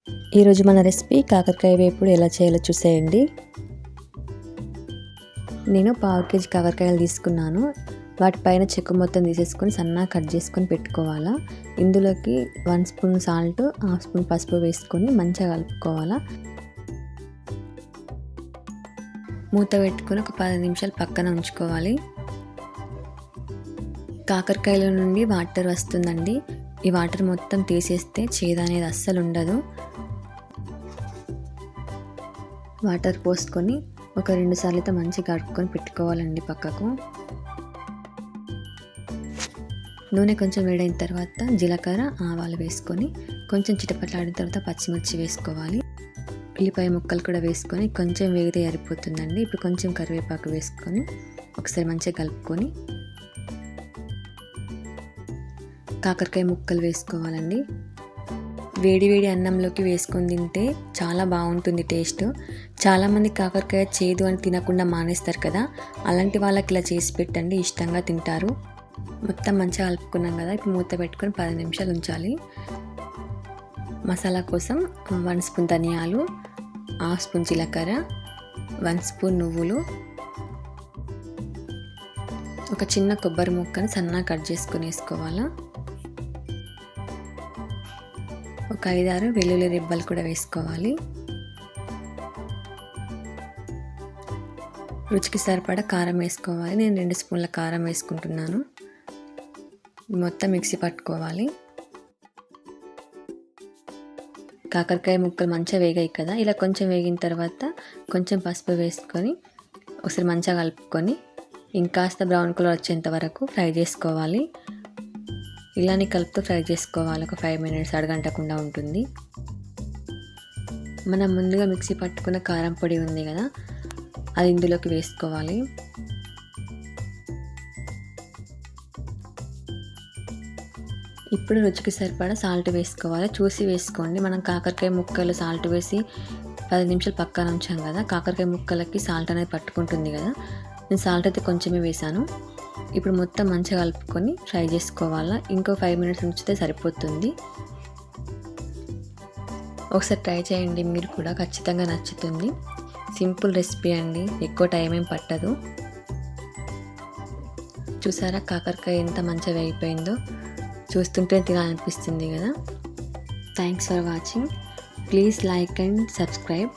ఈరోజు మన రెసిపీ కాకరకాయ వేపుడు ఎలా చేయాలో చూసేయండి. నేను 1/2 కేజీ కాకరకాయలు తీసుకున్నాను. వాటిపైన చెక్కు మొత్తం తీసేసుకొని సన్నగా కట్ చేసుకొని పెట్టుకోవాలా. ఇందులోకి 1 స్పూన్ సాల్ట్, 1/2 స్పూన్ పసుపు వేసుకొని మంచిగా కలుపుకోవాలా. మూత పెట్టుకొని ఒక 10 నిమిషాలు పక్కన ఉంచుకోవాలి. కాకరకాయల నుండి వాటర్ వస్తుందండి. ఈ వాటర్ మొత్తం తీసేస్తే చేదు అనేది అస్సలు ఉండదు. వాటర్ పోసుకొని ఒక 2 సార్లు అయితే మంచిగా కడుక్కొని పెట్టుకోవాలండి పక్కకు. నూనె కొంచెం వేడైన తర్వాత జీలకర్ర, ఆవాలు వేసుకొని కొంచెం చిటపట్లాడిన తర్వాత పచ్చిమిర్చి వేసుకోవాలి. ఉల్లిపాయ ముక్కలు కూడా వేసుకొని కొంచెం వేగితే సరిపోతుందండి. ఇప్పుడు కొంచెం కరివేపాకు వేసుకొని ఒకసారి మంచిగా కలుపుకొని కాకరకాయ ముక్కలు వేసుకోవాలండి. వేడి వేడి అన్నంలోకి వేసుకొని తింటే చాలా బాగుంటుంది టేస్ట్. చాలామంది కాకరకాయ చేదు అని తినకుండా మానేస్తారు కదా, అలాంటి వాళ్ళకి ఇలా చేసి పెట్టండి, ఇష్టంగా తింటారు. మొత్తం మంచిగా కలుపుకున్నాం కదా, ఇప్పుడు మూత పెట్టుకొని 10 నిమిషాలు ఉంచాలి. మసాలా కోసం 1 స్పూన్ ధనియాలు, 1/2 స్పూన్ జీలకర్ర, 1 స్పూన్ నువ్వులు, ఒక చిన్న కొబ్బరి ముక్కను సన్నగా కట్ చేసుకొని వేసుకోవాలా. ఒక 5-6 వెల్లుల్లి రెబ్బలు కూడా వేసుకోవాలి. రుచికి సరిపడా కారం వేసుకోవాలి. నేను 2 స్పూన్ల కారం వేసుకుంటున్నాను. మొత్తం మిక్సీ పట్టుకోవాలి. కాకరకాయ ముక్కలు మంచిగా వేగాయి కదా, ఇలా కొంచెం వేగిన తర్వాత కొంచెం పసుపు వేసుకొని ఒకసారి మంచిగా కలుపుకొని ఇంకాస్త బ్రౌన్ కలర్ వచ్చేంత వరకు ఫ్రై చేసుకోవాలి. ఇలానే కలుపుతూ ఫ్రై చేసుకోవాలి. ఒక 5 మినిట్స్, అడగంటకుండా ఉంటుంది. మనం ముందుగా మిక్సీ పట్టుకున్న కారం పొడి ఉంది కదా, అది ఇందులోకి వేసుకోవాలి. ఇప్పుడు రుచికి సరిపడా సాల్ట్ వేసుకోవాలి. చూసి వేసుకోండి. మనం కాకరకాయ ముక్కలు సాల్ట్ వేసి 10 నిమిషాలు పక్కన ఉంచాం కదా, కాకరకాయ ముక్కలకి సాల్ట్ అనేది పట్టుకుంటుంది కదా, నేను సాల్ట్ అయితే కొంచెమే వేసాను. ఇప్పుడు మొత్తం మంచిగా కలుపుకొని ఫ్రై చేసుకోవాలా. ఇంకో 5 మినిట్స్ ఉంచితే సరిపోతుంది. ఒకసారి ట్రై చేయండి, మీరు కూడా ఖచ్చితంగా నచ్చుతుంది. సింపుల్ రెసిపీ అండి, ఎక్కువ టైం ఏం పట్టదు. చూసారా కాకరకాయ ఎంత మంచిగా వేగిపోయిందో, చూస్తుంటే తినాలనిపిస్తుంది కదా. Thanks for watching. Please like and subscribe.